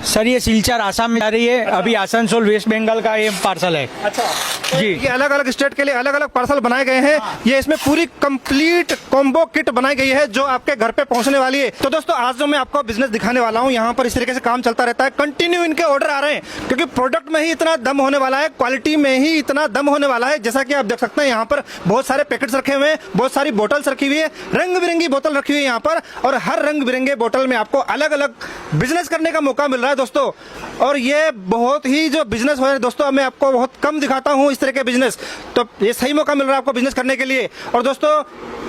Sir ये सिलचर आसाम में जा रही है। अभी आसनसोल वेस्ट बंगाल का ये पार्सल है। अच्छा जी। ये अलग अलग स्टेट के लिए अलग अलग पार्सल बनाए गए हैं। ये इसमें पूरी कंप्लीट कॉम्बो किट बनाई गई है जो आपके घर पे पहुंचने वाली है। तो दोस्तों आज जो मैं आपको बिजनेस दिखाने वाला हूं, यहाँ पर इस तरीके से काम चलता रहता है। कंटिन्यू इनके ऑर्डर आ रहे हैं क्योंकि प्रोडक्ट में ही इतना दम होने वाला है, क्वालिटी में ही इतना दम होने वाला है। जैसा कि आप देख सकते हैं यहाँ पर बहुत सारे पैकेट्स रखे हुए हैं, बहुत सारी बोतल्स रखी हुई है, रंग बिरंगी बोतल रखी हुई है यहाँ पर, और हर रंग बिरंगे बोतल में आपको अलग अलग बिजनेस करने का मौका मिल रहा है दोस्तों। और ये बहुत ही जो बिजनेस हो रहा है दोस्तों, मैं आपको बहुत कम दिखाता हूँ इस तरह के बिजनेस, तो ये सही मौका मिल रहा है आपको बिजनेस करने के लिए। और दोस्तों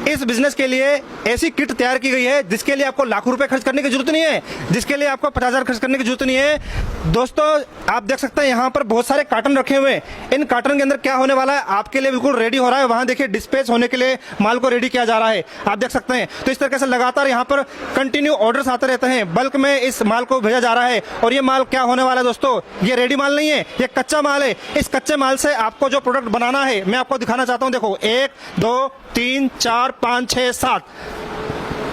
इस बिजनेस के लिए ऐसी किट तैयार की गई है जिसके लिए आपको लाखों रुपए खर्च करने की जरूरत नहीं है, जिसके लिए आपको 50,000 खर्च करने की जरूरत नहीं है। दोस्तों आप देख सकते हैं यहाँ पर बहुत सारे कार्टन रखे हुए हैं। इन कार्टन के अंदर क्या होने वाला है आपके लिए बिल्कुल रेडी हो रहा है। वहां देखिए डिस्पैच होने के लिए माल को रेडी किया जा रहा है, आप देख सकते हैं। तो इस तरीके से लगातार यहाँ पर कंटिन्यू ऑर्डर्स आते रहते हैं, बल्क में इस माल को भेजा जा रहा है। और ये माल क्या होने वाला है दोस्तों, ये रेडी माल नहीं है, ये कच्चा माल है। इस कच्चे माल से आपको जो प्रोडक्ट बनाना है मैं आपको दिखाना चाहता हूँ। देखो 1 2 3 4 5 6 7,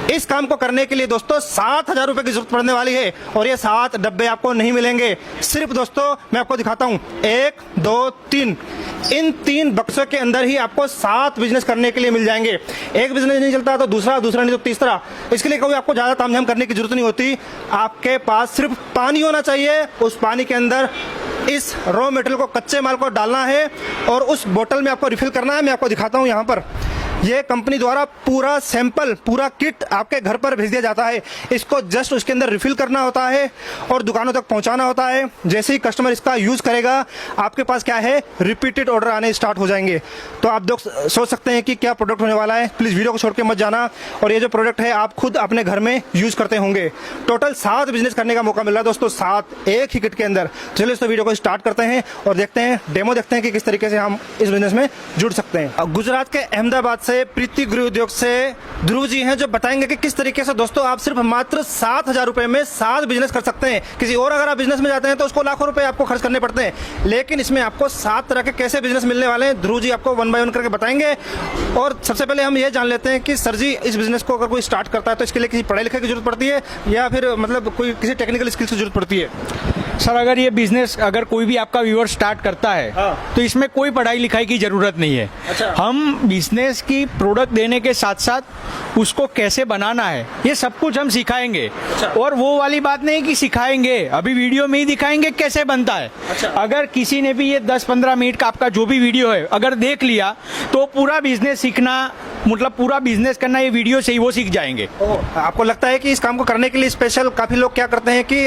इस काम को करने के लिए दोस्तों 7,000 रुपए की जरूरत पड़ने वाली है। और ये 7 डब्बे आपको नहीं मिलेंगे, सिर्फ दोस्तों मैं आपको दिखाता हूं 1 2 3, इन 3 बक्सों के अंदर ही आपको 7 बिजनेस करने के लिए मिल जाएंगे। एक बिजनेस नहीं चलता तो दूसरा, दूसरा नहीं तो तीसरा। इसके लिए कोई आपको ज्यादा तामझाम करने की जरूरत नहीं होती। आपके पास सिर्फ पानी होना चाहिए, उस पानी के अंदर इस रॉ मटेरियल को, कच्चे माल को डालना है और उस बोतल में आपको रिफिल करना है। मैं आपको दिखाता हूं यहाँ पर, ये कंपनी द्वारा पूरा सैंपल, पूरा किट आपके घर पर भेज दिया जाता है। इसको जस्ट उसके अंदर रिफिल करना होता है और दुकानों तक पहुंचाना होता है। जैसे ही कस्टमर इसका यूज करेगा आपके पास क्या है, रिपीटेड ऑर्डर आने स्टार्ट हो जाएंगे। तो आप लोग सोच सकते हैं कि क्या प्रोडक्ट होने वाला है। प्लीज वीडियो को छोड़ के मत जाना। और ये जो प्रोडक्ट है आप खुद अपने घर में यूज करते होंगे। टोटल 7 बिजनेस करने का मौका मिल रहा है दोस्तों, 7 एक ही किट के अंदर। चलिए इस वीडियो को स्टार्ट करते हैं और देखते हैं, डेमो देखते हैं कि किस तरीके से हम इस बिजनेस में जुड़ सकते हैं। गुजरात के अहमदाबाद से प्रीति गृह उद्योग से ध्रुव जी हैं जो बताएंगे कि किस तरीके से दोस्तों आप सिर्फ मात्र 7,000 रुपए में 7 बिजनेस कर सकते हैं। किसी और अगर आप बिजनेस में जाते हैं तो उसको लाखों रुपए आपको खर्च करने पड़ते हैं, लेकिन इसमें आपको 7 तरह के कैसे बिजनेस मिलने वाले हैं ध्रुव जी आपको 1 बाय 1 करके बताएंगे। और सबसे पहले हम ये जान लेते हैं कि सर जी इस बिजनेस को अगर कोई स्टार्ट करता है तो इसके लिए किसी पढ़ाई लिखाई की जरूरत पड़ती है या फिर मतलब कोई किसी टेक्निकल स्किल्स की जरूरत पड़ती है? सर अगर ये बिजनेस अगर कोई भी आपका व्यूअर स्टार्ट करता है तो इसमें कोई पढ़ाई लिखाई की जरूरत नहीं है। अच्छा। हम बिजनेस की प्रोडक्ट देने के साथ साथ उसको कैसे बनाना है ये सब कुछ हम सिखाएंगे। अच्छा। और वो वाली बात नहीं कि सिखाएंगे, अभी वीडियो में ही दिखाएंगे कैसे बनता है। अच्छा। अगर किसी ने भी ये 10-15 मिनट का आपका जो भी वीडियो है अगर देख लिया तो पूरा बिजनेस सीखना, मतलब पूरा बिजनेस करना ये वीडियो से ही वो सीख जाएंगे। आपको लगता है कि इस काम को करने के लिए स्पेशल काफी लोग क्या करते हैं कि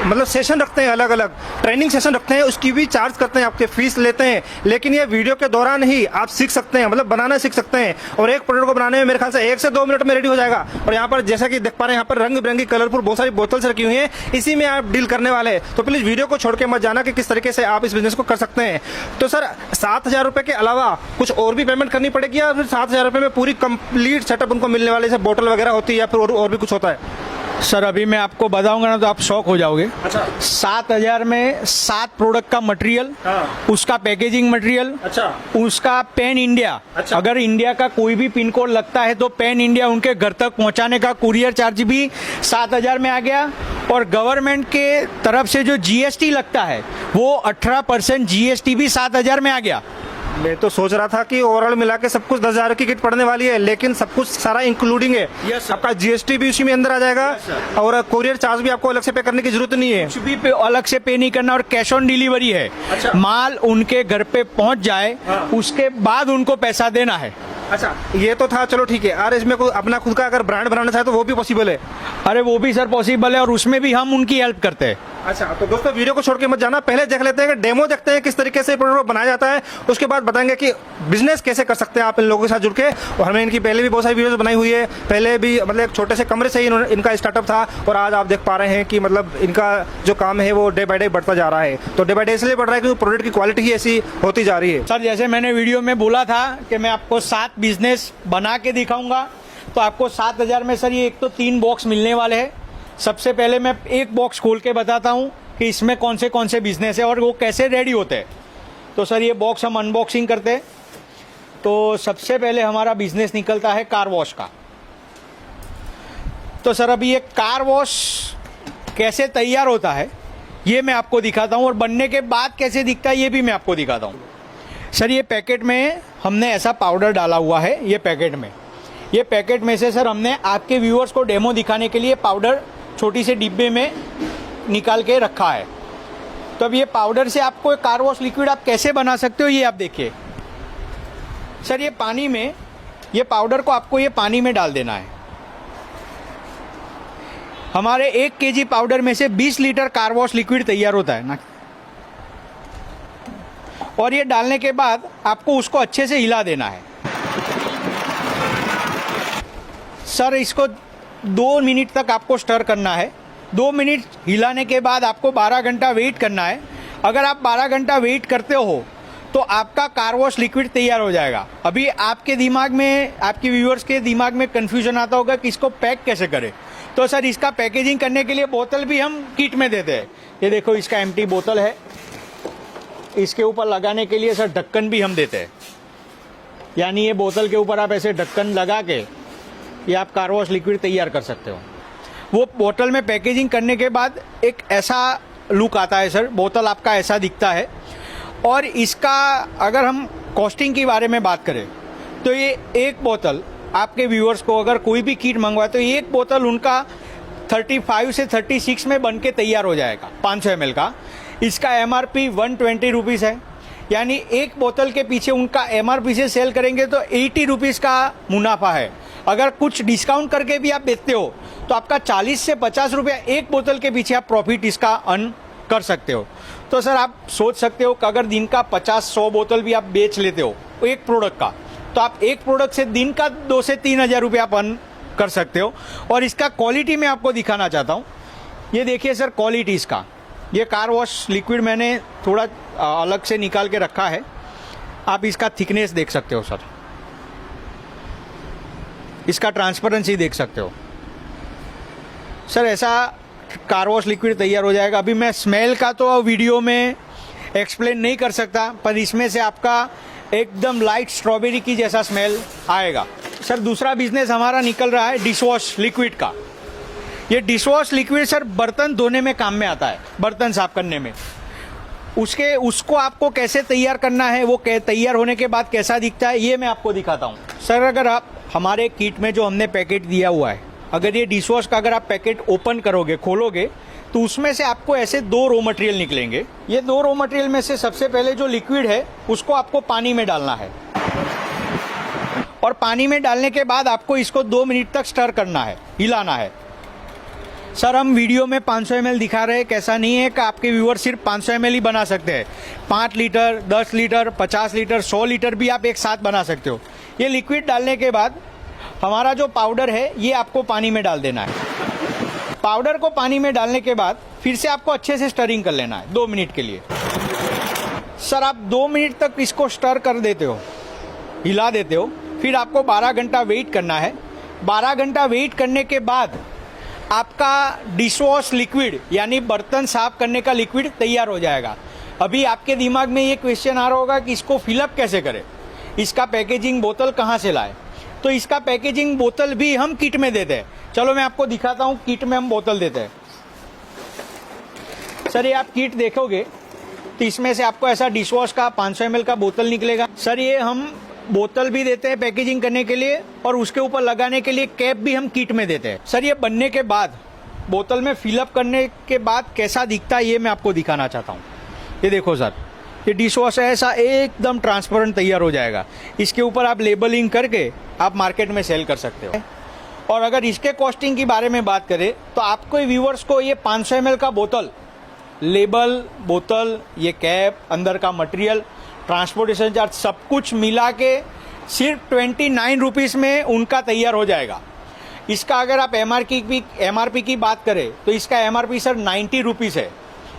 मतलब सेशन रखते हैं, अलग अलग ट्रेनिंग सेशन रखते हैं, उसकी भी चार्ज करते हैं, आपके फीस लेते हैं। लेकिन ये वीडियो के दौरान ही आप सीख सकते हैं, मतलब बनाना सीख सकते हैं। और एक प्रोडक्ट को बनाने में मेरे ख्याल से 1 से 2 मिनट में रेडी हो जाएगा। और यहाँ पर जैसा कि देख पा रहे हैं यहाँ पर रंग बिरंगी कलरफुल बहुत सारी बोतल्स रखी हुई हैं, इसी में आप डील करने वाले हैं। तो प्लीज वीडियो को छोड़ के मत जाना कि किस तरीके से आप इस बिजनेस को कर सकते हैं। तो सर 7,000 रुपए के अलावा कुछ और भी पेमेंट करनी पड़ेगी या फिर 7,000 रुपए में पूरी कंप्लीट सेटअप उनको मिलने वाले, जैसे बोतल वगैरह होती है या फिर और भी कुछ होता है? सर अभी मैं आपको बताऊंगा ना तो आप शॉक हो जाओगे। अच्छा। 7,000 में 7 प्रोडक्ट का मटेरियल, हाँ। उसका पैकेजिंग मटेरियल, अच्छा। उसका पैन इंडिया। अच्छा। अगर इंडिया का कोई भी पिन कोड लगता है तो पैन इंडिया उनके घर तक पहुंचाने का कुरियर चार्ज भी 7,000 में आ गया। और गवर्नमेंट के तरफ से जो जीएसटी लगता है वो 18% जीएसटी भी 7,000 में आ गया। मैं तो सोच रहा था कि ओवरऑल मिला के सब कुछ 10,000 की किट पड़ने वाली है, लेकिन सब कुछ सारा इंक्लूडिंग है। Yes, sir. आपका जीएसटी भी उसी में अंदर आ जाएगा। Yes, sir. और कोरियर चार्ज भी आपको अलग से पे करने की जरूरत नहीं है। कुछ भी अलग से पे नहीं करना और कैश ऑन डिलीवरी है। अच्छा। माल उनके घर पे पहुंच जाए, हाँ। उसके बाद उनको पैसा देना है। अच्छा, ये तो था, चलो ठीक है। और इसमें कोई अपना खुद का अगर ब्रांड बनाना चाहे तो वो भी पॉसिबल है? अरे वो भी सर पॉसिबल है और उसमें भी हम उनकी हेल्प करते हैं। अच्छा, तो दोस्तों वीडियो को छोड़ के मत जाना, पहले देख लेते हैं कि डेमो देखते हैं किस तरीके से प्रोडक्ट बनाया जाता है, उसके बाद बताएंगे कि बिजनेस कैसे कर सकते हैं आप इन लोगों के साथ जुड़ के। और हमने इनकी पहले भी बहुत सारी वीडियोस बनाई हुई है, पहले भी मतलब एक छोटे से कमरे से ही इनका स्टार्टअप था और आज आप देख पा रहे हैं कि मतलब इनका जो काम है वो डे बाय डे बढ़ता जा रहा है। तो डे बाय डे इसलिए बढ़ रहा है क्योंकि प्रोडक्ट की क्वालिटी ही ऐसी होती जा रही है। सर जैसे मैंने वीडियो में बोला था कि मैं आपको 7 बिजनेस बना के दिखाऊंगा, तो आपको 7,000 में सर ये एक तो 3 बॉक्स मिलने वाले हैं। सबसे पहले मैं एक बॉक्स खोल के बताता हूँ कि इसमें कौन से बिजनेस है और वो कैसे रेडी होते हैं। तो सर ये बॉक्स हम अनबॉक्सिंग करते हैं। तो सबसे पहले हमारा बिजनेस निकलता है कार वॉश का। तो सर अभी ये कार वॉश कैसे तैयार होता है ये मैं आपको दिखाता हूँ, और बनने के बाद कैसे दिखता है ये भी मैं आपको दिखाता हूँ। सर ये पैकेट में हमने ऐसा पाउडर डाला हुआ है, ये पैकेट में से सर हमने आपके व्यूअर्स को डेमो दिखाने के लिए पाउडर छोटी से डिब्बे में निकाल के रखा है। तो अब ये पाउडर से आपको कार वॉश लिक्विड आप कैसे बना सकते हो ये आप देखिए। सर ये पानी में, ये पाउडर को आपको ये पानी में डाल देना है। हमारे 1 केजी पाउडर में से 20 लीटर कार वॉश लिक्विड तैयार होता है ना। और ये डालने के बाद आपको उसको अच्छे से हिला देना है। सर इसको 2 मिनट तक आपको स्टर करना है। 2 मिनट हिलाने के बाद आपको 12 घंटा वेट करना है। अगर आप 12 घंटा वेट करते हो तो आपका कार वॉश लिक्विड तैयार हो जाएगा। अभी आपके दिमाग में, आपके व्यूअर्स के दिमाग में कंफ्यूजन आता होगा कि इसको पैक कैसे करें। तो सर इसका पैकेजिंग करने के लिए बोतल भी हम किट में देते हैं। ये देखो इसका एम्प्टी बोतल है, इसके ऊपर लगाने के लिए सर ढक्कन भी हम देते हैं। यानी ये बोतल के ऊपर आप ऐसे ढक्कन लगा के ये आप कार वॉश लिक्विड तैयार कर सकते हो। वो बोतल में पैकेजिंग करने के बाद एक ऐसा लुक आता है सर, बोतल आपका ऐसा दिखता है। और इसका अगर हम कॉस्टिंग के बारे में बात करें तो ये एक बोतल आपके व्यूअर्स को अगर कोई भी किट मंगवाए तो एक बोतल उनका 35 से 36 में बन के तैयार हो जाएगा, 500 ml का। इसका MRP 120 रुपीज़ है। यानी एक बोतल के पीछे उनका MRP से सेल करेंगे तो 80 रुपीज़ का मुनाफा है। अगर कुछ डिस्काउंट करके भी आप बेचते हो तो आपका 40 से 50 रुपया एक बोतल के पीछे आप प्रॉफिट इसका अर्न कर सकते हो। तो सर आप सोच सकते हो कि अगर दिन का 50-100 बोतल भी आप बेच लेते हो एक प्रोडक्ट का, तो आप एक प्रोडक्ट से दिन का 2 से 3 हज़ार रुपये आप अर्न कर सकते हो। और इसका क्वालिटी मैं आपको दिखाना चाहता हूँ। ये देखिए सर क्वालिटी इसका, ये कार वॉश लिक्विड मैंने थोड़ा अलग से निकाल के रखा है। आप इसका थिकनेस देख सकते हो सर, इसका ट्रांसपेरेंसी देख सकते हो सर। ऐसा कार वॉश लिक्विड तैयार हो जाएगा। अभी मैं स्मेल का तो वीडियो में एक्सप्लेन नहीं कर सकता, पर इसमें से आपका एकदम लाइट स्ट्रॉबेरी की जैसा स्मेल आएगा। सर दूसरा बिजनेस हमारा निकल रहा है डिश वॉश लिक्विड का। ये डिश वॉश लिक्विड सर बर्तन धोने में काम में आता है, बर्तन साफ करने में। उसको आपको कैसे तैयार करना है, वो तैयार होने के बाद कैसा दिखता है ये मैं आपको दिखाता हूँ। सर अगर आप हमारे किट में जो हमने पैकेट दिया हुआ है, अगर ये डिश वॉश का अगर आप पैकेट ओपन करोगे, खोलोगे, तो उसमें से आपको ऐसे 2 रॉ मटेरियल निकलेंगे। ये 2 रॉ मटेरियल में से सबसे पहले जो लिक्विड है उसको आपको पानी में डालना है। और पानी में डालने के बाद आपको इसको 2 मिनट तक स्टर करना है, हिलाना है। सर हम वीडियो में 500 ml दिखा रहे हैं, कैसा नहीं है कि आपके व्यूअर सिर्फ 500 ml ही बना सकते हैं। 5 लीटर, 10 लीटर, 50 लीटर, 100 लीटर भी आप एक साथ बना सकते हो। ये लिक्विड डालने के बाद हमारा जो पाउडर है ये आपको पानी में डाल देना है। पाउडर को पानी में डालने के बाद फिर से आपको अच्छे से स्टरिंग कर लेना है 2 मिनट के लिए। सर आप 2 मिनट तक इसको स्टर कर देते हो, हिला देते हो, फिर आपको 12 घंटा वेट करना है। 12 घंटा वेट करने के बाद आपका डिश वॉश लिक्विड यानी बर्तन साफ करने का लिक्विड तैयार हो जाएगा। अभी आपके दिमाग में ये क्वेश्चन आ रहा होगा कि इसको फिलअप कैसे करें, इसका पैकेजिंग बोतल कहाँ से लाए। तो इसका पैकेजिंग बोतल भी हम किट में देते हैं। चलो मैं आपको दिखाता हूँ, किट में हम बोतल देते हैं। सर ये आप किट देखोगे तो इसमें से आपको ऐसा डिश वॉश का 500 ml का बोतल निकलेगा। सर ये हम बोतल भी देते हैं पैकेजिंग करने के लिए, और उसके ऊपर लगाने के लिए कैप भी हम किट में देते हैं। सर ये बनने के बाद बोतल में फिलअप करने के बाद कैसा दिखता है ये मैं आपको दिखाना चाहता हूँ। ये देखो सर, ये डिश वॉश ऐसा एकदम ट्रांसपेरेंट तैयार हो जाएगा। इसके ऊपर आप लेबलिंग करके आप मार्केट में सेल कर सकते हो। और अगर इसके कॉस्टिंग के बारे में बात करें तो आपको व्यूअर्स को ये 500 ml का बोतल, लेबल, बोतल, ये कैप, अंदर का मटेरियल, ट्रांसपोर्टेशन चार्ज सब कुछ मिला के सिर्फ 29 रुपीज़ में उनका तैयार हो जाएगा। इसका अगर आप MRP की बात करें तो इसका MRP सर 90 रुपीज़ है।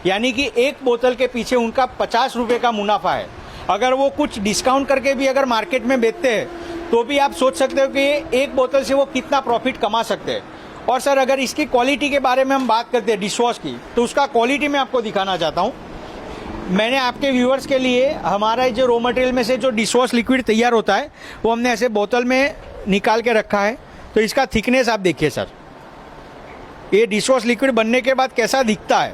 यानी कि एक बोतल के पीछे उनका 50 रुपये का मुनाफा है। अगर वो कुछ डिस्काउंट करके भी अगर मार्केट में बेचते हैं तो भी आप सोच सकते हो कि एक बोतल से वो कितना प्रॉफिट कमा सकते हैं। और सर अगर इसकी क्वालिटी के बारे में हम बात करते हैं डिश वॉश की, तो उसका क्वालिटी मैं आपको दिखाना चाहता हूँ। मैंने आपके व्यूअर्स के लिए हमारा जो रॉ मटेरियल में से जो डिश वॉश लिक्विड तैयार होता है वो हमने ऐसे बोतल में निकाल के रखा है। तो इसका थिकनेस आप देखिए सर, ये डिश वॉश लिक्विड बनने के बाद कैसा दिखता है,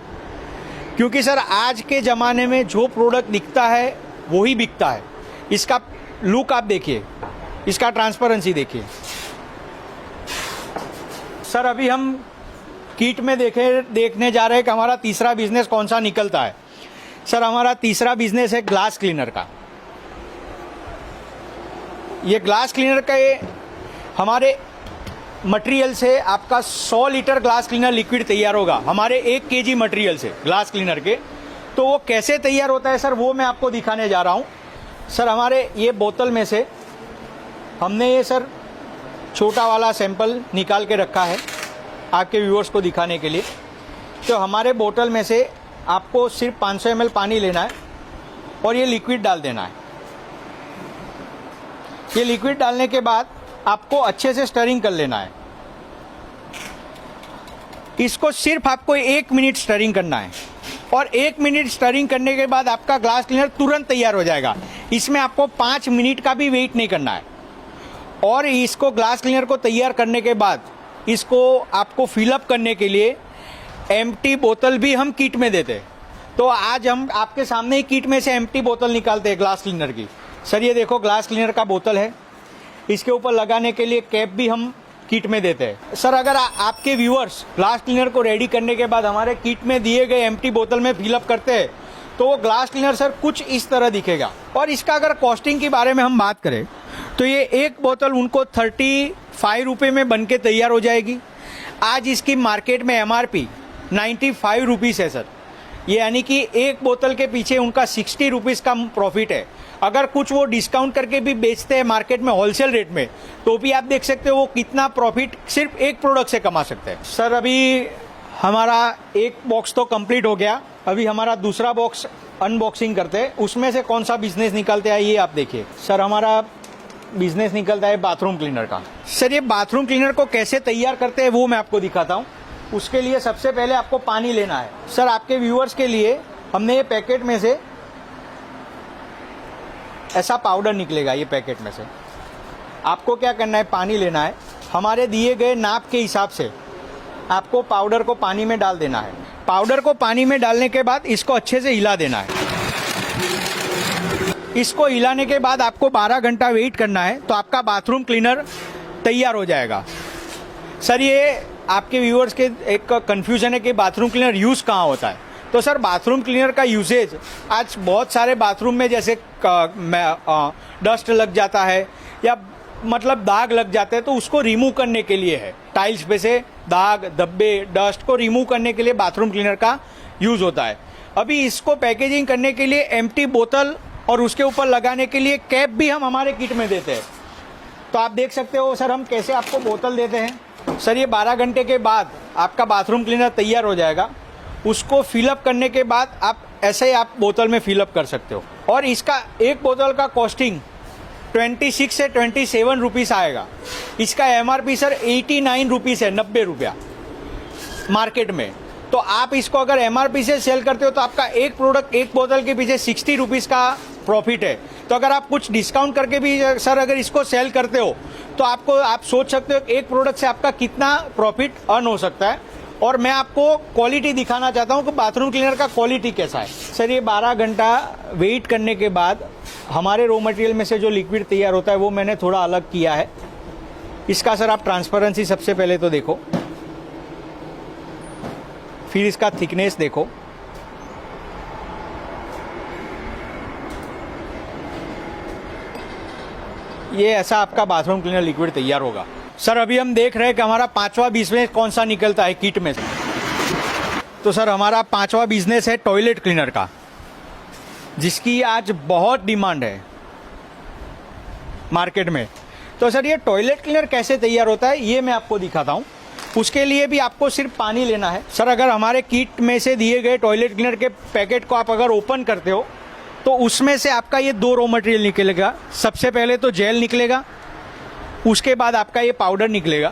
क्योंकि सर आज के ज़माने में जो प्रोडक्ट दिखता है वही बिकता है। इसका लुक आप देखिए, इसका ट्रांसपेरेंसी देखिए। सर अभी हम किट में देखने जा रहे हैं कि हमारा तीसरा बिजनेस कौन सा निकलता है। सर हमारा तीसरा बिजनेस है ग्लास क्लीनर का। ये ग्लास क्लीनर का ये हमारे मटेरियल से आपका 100 लीटर ग्लास क्लीनर लिक्विड तैयार होगा हमारे 1 केजी मटेरियल से ग्लास क्लीनर के। तो वो कैसे तैयार होता है सर, वो मैं आपको दिखाने जा रहा हूँ। सर हमारे ये बोतल में से हमने ये सर छोटा वाला सैंपल निकाल के रखा है आपके व्यूअर्स को दिखाने के लिए। तो हमारे बोतल में से आपको सिर्फ 500 ml पानी लेना है और ये लिक्विड डाल देना है। ये लिक्विड डालने के बाद आपको अच्छे से स्टरिंग कर लेना है। इसको सिर्फ आपको 1 मिनट स्टरिंग करना है और 1 मिनट स्टरिंग करने के बाद आपका ग्लास क्लीनर तुरंत तैयार हो जाएगा। इसमें आपको 5 मिनट का भी वेट नहीं करना है। और इसको ग्लास क्लीनर को तैयार करने के बाद इसको आपको फिलअप करने के लिए एम्प्टी बोतल भी हम किट में देते हैं। तो आज हम आपके सामने ही किट में से एम्प्टी बोतल निकालते हैं ग्लास क्लीनर की। सर ये देखो ग्लास क्लीनर का बोतल है, इसके ऊपर लगाने के लिए कैप भी हम किट में देते हैं। सर अगर आपके व्यूअर्स ग्लास क्लीनर को रेडी करने के बाद हमारे किट में दिए गए एम्प्टी बोतल में फिलअप करते हैं तो वो ग्लास क्लीनर सर कुछ इस तरह दिखेगा। और इसका अगर कॉस्टिंग के बारे में हम बात करें तो ये एक बोतल उनको 35 रुपये में बन के तैयार हो जाएगी। आज इसकी मार्केट में MRP 95 रुपीज़ है सर। ये यानी कि एक बोतल के पीछे उनका 60 रुपीज़ का प्रॉफिट है। अगर कुछ वो डिस्काउंट करके भी बेचते हैं मार्केट में होलसेल रेट में तो भी आप देख सकते हो वो कितना प्रॉफिट सिर्फ एक प्रोडक्ट से कमा सकते हैं। सर अभी हमारा एक बॉक्स तो कंप्लीट हो गया, अभी हमारा दूसरा बॉक्स अनबॉक्सिंग करते हैं। उसमें से कौन सा बिजनेस निकलते हैं ये आप देखिए। सर हमारा बिजनेस निकलता है बाथरूम क्लीनर का। सर ये बाथरूम क्लीनर को कैसे तैयार करते हैं वो मैं आपको दिखाता हूँ। उसके लिए सबसे पहले आपको पानी लेना है। सर आपके व्यूअर्स के लिए हमने ये पैकेट में से ऐसा पाउडर निकलेगा, ये पैकेट में से आपको क्या करना है, पानी लेना है। हमारे दिए गए नाप के हिसाब से आपको पाउडर को पानी में डाल देना है। पाउडर को पानी में डालने के बाद इसको अच्छे से हिला देना है। इसको हिलाने के बाद आपको 12 घंटा वेट करना है तो आपका बाथरूम क्लीनर तैयार हो जाएगा। सर ये आपके व्यूअर्स के एक कंफ्यूजन है कि बाथरूम क्लीनर यूज़ कहाँ होता है। तो सर बाथरूम क्लीनर का यूसेज आज बहुत सारे बाथरूम में जैसे डस्ट लग जाता है या मतलब दाग लग जाते हैं तो उसको रिमूव करने के लिए है। टाइल्स पे से दाग धब्बे डस्ट को रिमूव करने के लिए बाथरूम क्लीनर का यूज़ होता है। अभी इसको पैकेजिंग करने के लिए एम्प्टी बोतल और उसके ऊपर लगाने के लिए कैप भी हम हमारे किट में देते हैं। तो आप देख सकते हो सर हम कैसे आपको बोतल देते हैं। सर ये 12 घंटे के बाद आपका बाथरूम क्लीनर तैयार हो जाएगा। उसको फिलअप करने के बाद आप ऐसे ही आप बोतल में फिलअप कर सकते हो। और इसका एक बोतल का कॉस्टिंग 26 से 27 रुपीज़ आएगा। इसका MRP सर 89 रुपीज़ है, 90 रुपया मार्केट में। तो आप इसको अगर MRP से सेल करते हो तो आपका एक प्रोडक्ट एक बोतल के पीछे 60 रुपीज़ का प्रॉफिट है। तो अगर आप कुछ डिस्काउंट करके भी सर अगर इसको सेल करते हो तो आप सोच सकते हो एक प्रोडक्ट से आपका कितना प्रॉफिट अर्न हो सकता है। और मैं आपको क्वालिटी दिखाना चाहता हूँ कि बाथरूम क्लीनर का क्वालिटी कैसा है। सर ये 12 घंटा वेट करने के बाद हमारे रॉ मटेरियल में से जो लिक्विड तैयार होता है वो मैंने थोड़ा अलग किया है। इसका सर आप ट्रांसपेरेंसी सबसे पहले तो देखो, फिर इसका थिकनेस देखो। ये ऐसा आपका बाथरूम क्लीनर लिक्विड तैयार होगा। सर अभी हम देख रहे हैं कि हमारा 5वां बिजनेस कौन सा निकलता है किट में से। तो सर हमारा 5वां बिजनेस है टॉयलेट क्लीनर का, जिसकी आज बहुत डिमांड है मार्केट में। तो सर ये टॉयलेट क्लीनर कैसे तैयार होता है ये मैं आपको दिखाता हूँ। उसके लिए भी आपको सिर्फ पानी लेना है। सर अगर हमारे किट में से दिए गए टॉयलेट क्लीनर के पैकेट को आप अगर ओपन करते हो तो उसमें से आपका ये 2 रॉ मटेरियल निकलेगा। सबसे पहले तो जेल निकलेगा, उसके बाद आपका ये पाउडर निकलेगा।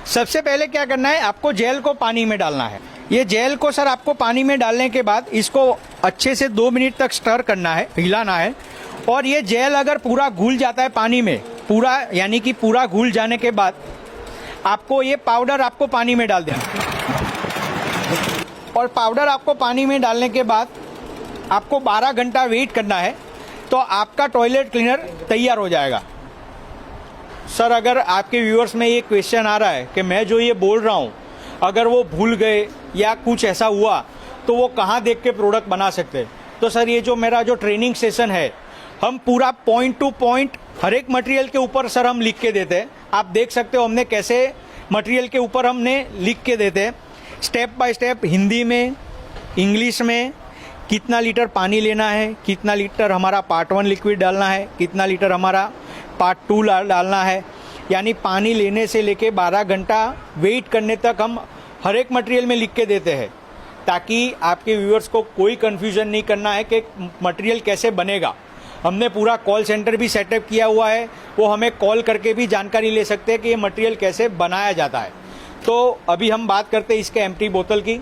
सबसे पहले क्या करना है, आपको जेल को पानी में डालना है। ये जेल को सर आपको पानी में डालने के बाद इसको अच्छे से 2 मिनट तक स्टर करना है, हिलाना है। और ये जेल अगर पूरा घुल जाता है पानी में, पूरा यानी कि पूरा घुल जाने के बाद आपको ये पाउडर आपको पानी में डाल देना, और पाउडर आपको पानी में डालने के बाद आपको 12 घंटा वेट करना है, तो आपका टॉयलेट क्लीनर तैयार हो जाएगा। सर, अगर आपके व्यूअर्स में ये क्वेश्चन आ रहा है कि मैं जो ये बोल रहा हूँ अगर वो भूल गए या कुछ ऐसा हुआ तो वो कहाँ देख के प्रोडक्ट बना सकते हैं, तो सर ये जो मेरा जो ट्रेनिंग सेशन है, हम पूरा पॉइंट टू पॉइंट हर एक मटेरियल के ऊपर सर हम लिख के देते हैं। आप देख सकते हो हमने कैसे मटेरियल के ऊपर हमने लिख के देते हैं, स्टेप बाय स्टेप, हिंदी में, इंग्लिश में, कितना लीटर पानी लेना है, कितना लीटर हमारा पार्ट 1 लिक्विड डालना है, कितना लीटर हमारा पार्ट 2 डालना है। यानी पानी लेने से लेके 12 घंटा वेट करने तक हम हर एक मटेरियल में लिख के देते हैं, ताकि आपके व्यूअर्स को कोई कन्फ्यूजन नहीं करना है कि मटेरियल कैसे बनेगा। हमने पूरा कॉल सेंटर भी सेटअप किया हुआ है, वो हमें कॉल करके भी जानकारी ले सकते हैं कि ये मटेरियल कैसे बनाया जाता है। तो अभी हम बात करते हैं इसके एम्प्टी बोतल की।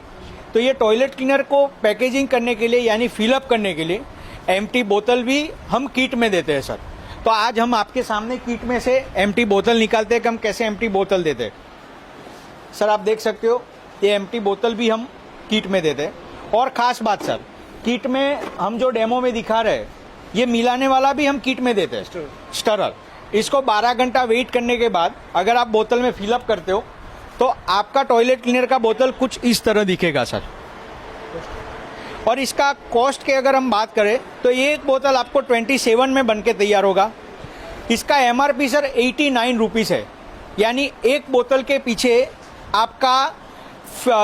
तो ये टॉयलेट क्लीनर को पैकेजिंग करने के लिए यानी फिलअप करने के लिए एम्प्टी बोतल भी हम किट में देते हैं सर। तो आज हम आपके सामने किट में से एम्प्टी बोतल निकालते हैं कि हम कैसे एम्प्टी बोतल देते हैं। सर आप देख सकते हो ये एम्प्टी बोतल भी हम किट में देते हैं। और ख़ास बात सर, किट में हम जो डेमो में दिखा रहे हैं ये मिलाने वाला भी हम किट में देते हैं, स्टरर। इसको 12 घंटा वेट करने के बाद अगर आप बोतल में फिलअप करते हो तो आपका टॉयलेट क्लीनर का बोतल कुछ इस तरह दिखेगा सर। और इसका कॉस्ट की अगर हम बात करें तो ये एक बोतल आपको 27 में बन के तैयार होगा। इसका MRP सर 89 रुपीज़ है, यानी एक बोतल के पीछे आपका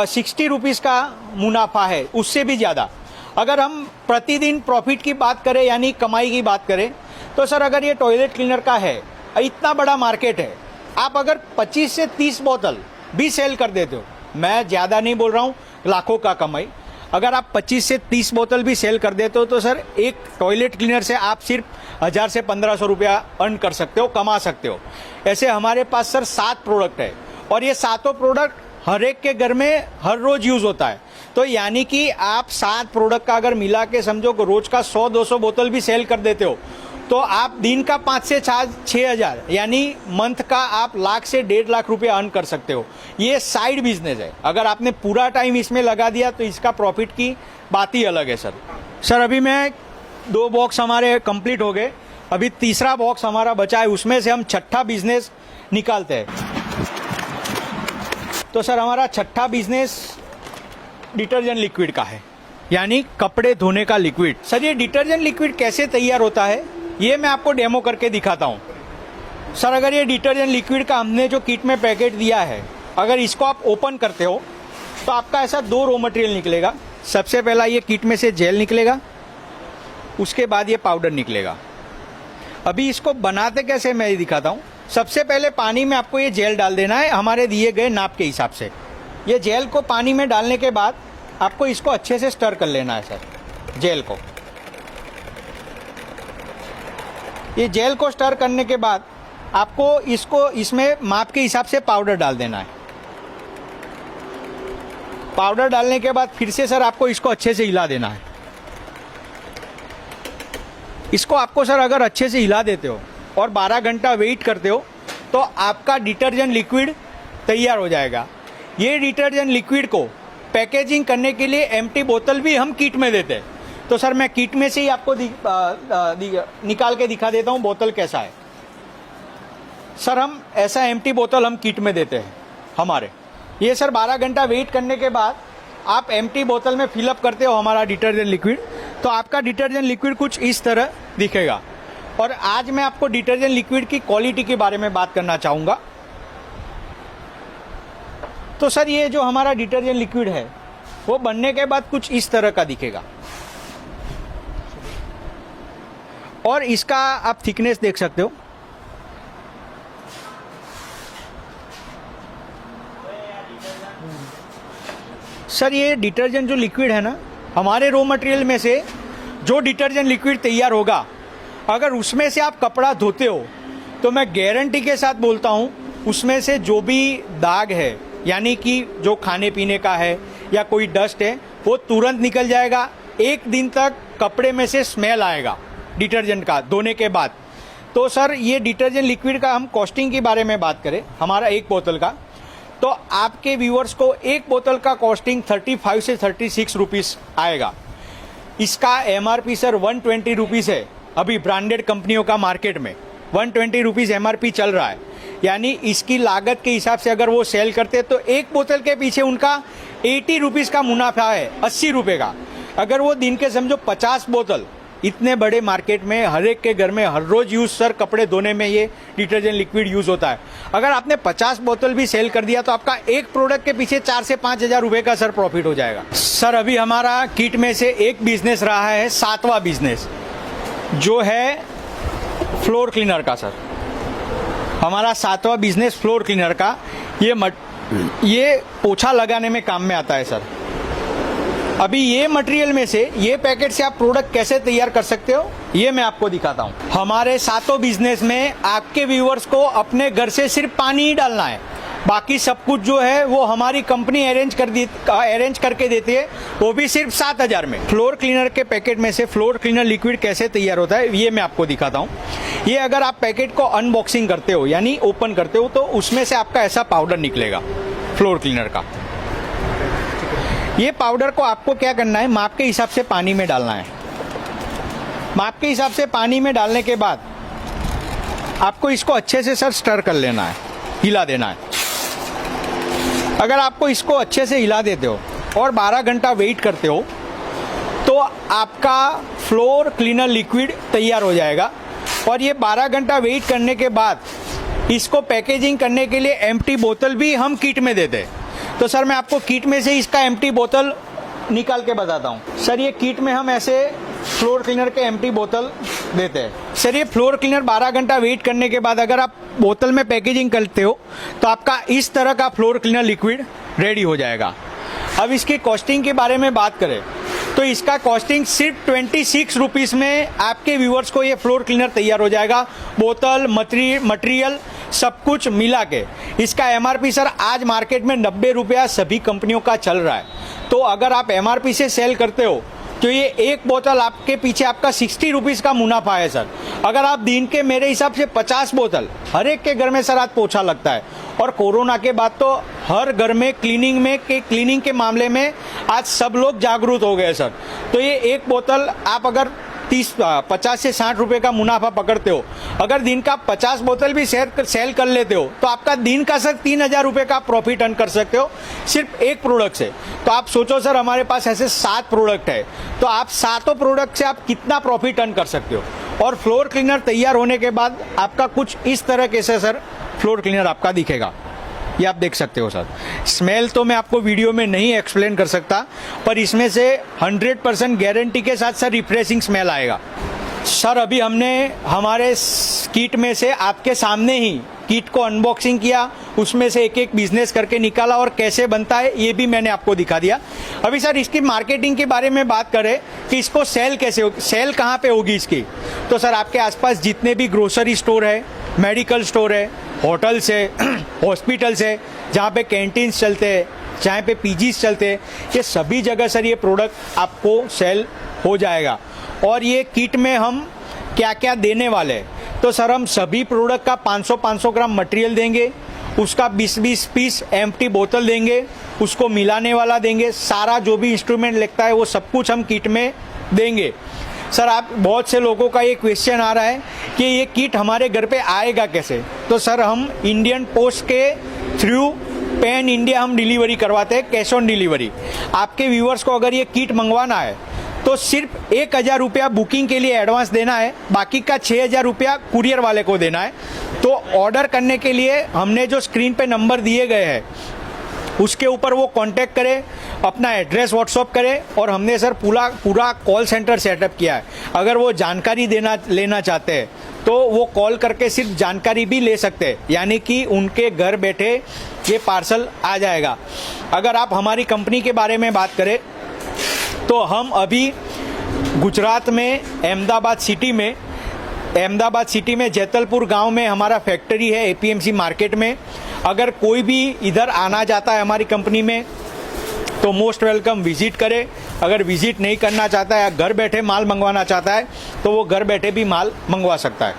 60 रुपीज़ का मुनाफा है, उससे भी ज़्यादा। अगर हम प्रतिदिन प्रॉफिट की बात करें यानी कमाई की बात करें तो सर अगर ये टॉयलेट क्लीनर का है, इतना बड़ा मार्केट है, आप अगर 25 से 30 बोतल भी सेल कर देते हो, मैं ज़्यादा नहीं बोल रहा हूँ, लाखों का कमाई, अगर आप 25 से 30 बोतल भी सेल कर देते हो तो सर एक टॉयलेट क्लीनर से आप सिर्फ 1000 से 1500 रुपया अर्न कर सकते हो, कमा सकते हो। ऐसे हमारे पास सर 7 प्रोडक्ट है और ये 7 प्रोडक्ट हर एक के घर में हर रोज यूज होता है। तो यानी कि आप 7 प्रोडक्ट का अगर मिला के समझो कि रोज का 100-200 बोतल भी सेल कर देते हो तो आप दिन का 5 से 6 हज़ार यानी मंथ का आप लाख से 1.5 लाख रुपए अर्न कर सकते हो। ये साइड बिजनेस है, अगर आपने पूरा टाइम इसमें लगा दिया तो इसका प्रॉफिट की बात ही अलग है सर। सर अभी मैं 2 बॉक्स हमारे कंप्लीट हो गए, अभी तीसरा बॉक्स हमारा बचा है, उसमें से हम छठा बिजनेस निकालते हैं। तो सर हमारा छठा बिजनेस डिटर्जेंट लिक्विड का है, यानी कपड़े धोने का लिक्विड। सर ये डिटर्जेंट लिक्विड कैसे तैयार होता है ये मैं आपको डेमो करके दिखाता हूँ। सर अगर ये डिटर्जेंट लिक्विड का हमने जो किट में पैकेट दिया है, अगर इसको आप ओपन करते हो तो आपका ऐसा 2 रॉ मटेरियल निकलेगा। सबसे पहला ये किट में से जेल निकलेगा, उसके बाद ये पाउडर निकलेगा। अभी इसको बनाते कैसे मैं दिखाता हूँ। सबसे पहले पानी में आपको ये जेल डाल देना है हमारे दिए गए नाप के हिसाब से। ये जेल को पानी में डालने के बाद आपको इसको अच्छे से स्टर कर लेना है सर। जेल को ये जेल को स्टर करने के बाद आपको इसको इसमें माप के हिसाब से पाउडर डाल देना है। पाउडर डालने के बाद फिर से सर आपको इसको अच्छे से हिला देना है। इसको आपको सर अगर अच्छे से हिला देते हो और 12 घंटा वेट करते हो तो आपका डिटर्जेंट लिक्विड तैयार हो जाएगा। ये डिटर्जेंट लिक्विड को पैकेजिंग करने के लिए एम्प्टी बोतल भी हम किट में देते हैं। तो सर मैं किट में से ही आपको निकाल के दिखा देता हूँ बोतल कैसा है। सर हम ऐसा एम्प्टी बोतल हम किट में देते हैं हमारे। ये सर 12 घंटा वेट करने के बाद आप एम्प्टी बोतल में फिलअप करते हो हमारा डिटर्जेंट लिक्विड, तो आपका डिटर्जेंट लिक्विड कुछ इस तरह दिखेगा। और आज मैं आपको डिटर्जेंट लिक्विड की क्वालिटी के बारे में बात करना चाहूँगा। तो सर ये जो हमारा डिटर्जेंट लिक्विड है वो बनने के बाद कुछ इस तरह का दिखेगा और इसका आप थिकनेस देख सकते हो। सर ये डिटर्जेंट जो लिक्विड है ना, हमारे रॉ मटेरियल में से जो डिटर्जेंट लिक्विड तैयार होगा, अगर उसमें से आप कपड़ा धोते हो तो मैं गारंटी के साथ बोलता हूँ उसमें से जो भी दाग है यानी कि जो खाने पीने का है या कोई डस्ट है वो तुरंत निकल जाएगा। 1 दिन तक कपड़े में से स्मेल आएगा डिटर्जेंट का धोने के बाद। तो सर ये डिटर्जेंट लिक्विड का हम कॉस्टिंग के बारे में बात करें, हमारा एक बोतल का तो आपके व्यूअर्स को एक बोतल का कॉस्टिंग 35 से 36 रुपीस आएगा। इसका एमआरपी सर 120 रुपीस है। अभी ब्रांडेड कंपनियों का मार्केट में 120 रुपीस एमआरपी चल रहा है, यानी इसकी लागत के हिसाब से अगर वो सेल करते तो एक बोतल के पीछे उनका 80 रुपीस का मुनाफा है, 80 रुपए का। अगर वो दिन के समझो 50 बोतल, इतने बड़े मार्केट में हर एक के घर में हर रोज यूज सर कपड़े धोने में ये डिटर्जेंट लिक्विड यूज होता है। अगर आपने 50 बोतल भी सेल कर दिया तो आपका एक प्रोडक्ट के पीछे 4 से 5 हजार रुपए का सर प्रॉफिट हो जाएगा। सर अभी हमारा किट में से एक बिजनेस रहा है 7वां बिजनेस, जो है फ्लोर क्लीनर का। सर हमारा 7वां बिजनेस फ्लोर क्लीनर का, ये पोछा लगाने में काम में आता है सर। अभी ये मटेरियल में से, ये पैकेट से आप प्रोडक्ट कैसे तैयार कर सकते हो ये मैं आपको दिखाता हूँ। हमारे 7 बिजनेस में आपके व्यूअर्स को अपने घर से सिर्फ पानी ही डालना है, बाकी सब कुछ जो है वो हमारी कंपनी अरेंज करके देती है, वो भी सिर्फ 7,000 में। फ्लोर क्लीनर के पैकेट में से फ्लोर क्लीनर लिक्विड कैसे तैयार होता है ये मैं आपको दिखाता हूँ। ये अगर आप पैकेट को अनबॉक्सिंग करते हो यानी ओपन करते हो तो उसमें से आपका ऐसा पाउडर निकलेगा फ्लोर क्लीनर का। ये पाउडर को आपको क्या करना है, माप के हिसाब से पानी में डालना है। माप के हिसाब से पानी में डालने के बाद आपको इसको अच्छे से सर स्टर कर लेना है, हिला देना है। अगर आपको इसको अच्छे से हिला देते हो और 12 घंटा वेट करते हो तो आपका फ्लोर क्लीनर लिक्विड तैयार हो जाएगा। और ये 12 घंटा वेट करने के बाद इसको पैकेजिंग करने के लिए एम्प्टी बोतल भी हम किट में देते हैं। तो सर मैं आपको किट में से इसका एम्प्टी बोतल निकाल के बताता हूँ। सर ये किट में हम ऐसे फ्लोर क्लीनर के एम्प्टी बोतल देते हैं। सर ये फ्लोर क्लीनर 12 घंटा वेट करने के बाद अगर आप बोतल में पैकेजिंग करते हो तो आपका इस तरह का फ्लोर क्लीनर लिक्विड रेडी हो जाएगा। अब इसकी कॉस्टिंग के बारे में बात करें तो इसका कॉस्टिंग सिर्फ 26 रुपीस में आपके व्यूअर्स को ये फ्लोर क्लीनर तैयार हो जाएगा। बोतल, मटेरियल सब कुछ मिला के इसका एमआरपी सर आज मार्केट में 90 रुपया सभी कंपनियों का चल रहा है। तो अगर आप एमआरपी से सेल करते हो तो ये एक बोतल आपके पीछे आपका 60 रुपीस का मुनाफा है सर। अगर आप दिन के मेरे हिसाब से 50 बोतल, हर एक के घर में सर आज पोछा लगता है, और कोरोना के बाद तो हर घर में क्लीनिंग के मामले में आज सब लोग जागरूक हो गए सर। तो ये एक बोतल आप अगर 50 से 60 रुपए का मुनाफा पकड़ते हो, अगर दिन का 50 बोतल भी सेल कर लेते हो तो आपका दिन का सर 3,000 रुपए का प्रॉफिट अर्न कर सकते हो सिर्फ एक प्रोडक्ट से। तो आप सोचो सर हमारे पास ऐसे 7 प्रोडक्ट है तो आप 7 प्रोडक्ट से आप कितना प्रॉफिट अर्न कर सकते हो। और फ्लोर क्लीनर तैयार होने के बाद आपका कुछ इस तरह के से सर फ्लोर क्लीनर आपका दिखेगा, ये आप देख सकते हो सर। स्मेल तो मैं आपको वीडियो में नहीं एक्सप्लेन कर सकता, पर इसमें से 100% गारंटी के साथ सर रिफ्रेशिंग स्मेल आएगा। सर अभी हमने हमारे किट में से आपके सामने ही किट को अनबॉक्सिंग किया, उसमें से एक एक बिजनेस करके निकाला और कैसे बनता है ये भी मैंने आपको दिखा दिया। अभी सर इसकी मार्केटिंग के बारे में बात करें कि इसको सेल कहाँ पे होगी इसकी, तो सर आपके आसपास जितने भी ग्रोसरी स्टोर है, मेडिकल स्टोर है, होटल्स है, हॉस्पिटल्स है, जहाँ पे कैंटीन्स चलते हैं, जहाँ पे पीजीज चलते हैं, ये सभी जगह सर ये प्रोडक्ट आपको सेल हो जाएगा। और ये किट में हम क्या क्या देने वाले हैं, तो सर हम सभी प्रोडक्ट का 500 ग्राम मटेरियल देंगे, उसका 20 पीस एम्प्टी बोतल देंगे, उसको मिलाने वाला देंगे, सारा जो भी इंस्ट्रूमेंट लगता है वो सब कुछ हम किट में देंगे। सर आप बहुत से लोगों का ये क्वेश्चन आ रहा है कि ये किट हमारे घर पे आएगा कैसे, तो सर हम इंडियन पोस्ट के थ्रू पैन इंडिया हम डिलीवरी करवाते हैं, कैश ऑन डिलीवरी। आपके व्यूअर्स को अगर ये किट मंगवाना है तो सिर्फ 1,000 रुपया बुकिंग के लिए एडवांस देना है, बाकी का 6,000 रुपया कुरियर वाले को देना है। तो ऑर्डर करने के लिए हमने जो स्क्रीन पे नंबर दिए गए हैं उसके ऊपर वो कांटेक्ट करें, अपना एड्रेस व्हाट्सअप करें, और हमने सर पूरा कॉल सेंटर सेटअप किया है। अगर वो जानकारी लेना चाहते हैं तो वो कॉल करके सिर्फ जानकारी भी ले सकते हैं, यानी कि उनके घर बैठे ये पार्सल आ जाएगा। अगर आप हमारी कंपनी के बारे में बात करें तो हम अभी गुजरात में अहमदाबाद सिटी में जैतलपुर गांव में हमारा फैक्ट्री है एपीएमसी मार्केट में। अगर कोई भी इधर आना चाहता है हमारी कंपनी में तो मोस्ट वेलकम विजिट करे। अगर विजिट नहीं करना चाहता है या घर बैठे माल मंगवाना चाहता है तो वो घर बैठे भी माल मंगवा सकता है।